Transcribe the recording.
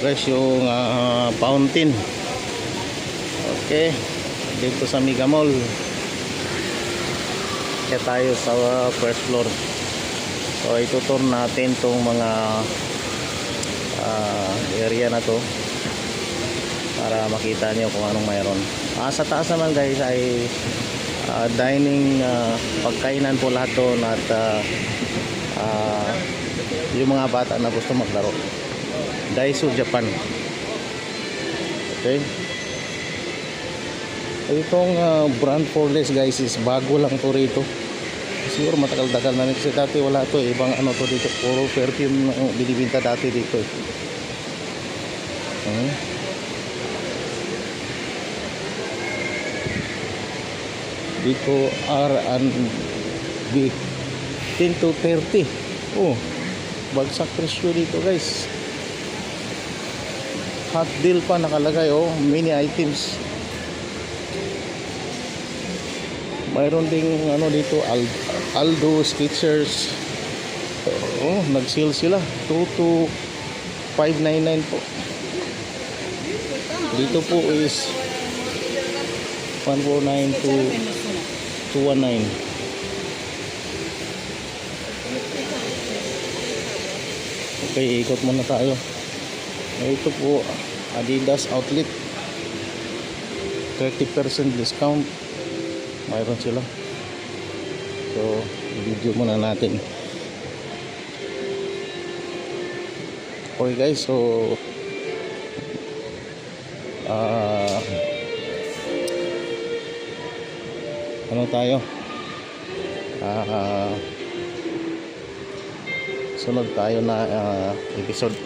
guys yung fountain. Okay, dito sa Mega Mall. Kaya tayo sa first floor. So itutur natin tong mga area na to para makita nyo kung anong mayroon. Sa taas naman guys ay dining, pagkainan po lahat doon at yung mga bata na gusto maglaro. Daiso Japan. Okay. Itong brand Forless guys is bago lang to rito. Siguro matagal-tagal na kasi dati wala to eh. Ibang ano to dito, puro perfume ang binibinta dati dito eh. Dito R&B 10 to 30. Oh, bagsak presyo dito guys. Hot deal pa nakalagay, oh, mini items. Mayroon ding ano dito, Aldo, Skechers. Oh, nag-sale sila 2 to 599 po. Dito po is 149 to 219. Okay, ikot muna tayo. Ito po Adidas outlet, 30% discount mayroon sila. So i-video muna natin. Okay guys, so ano tayo, sunod tayo na episode.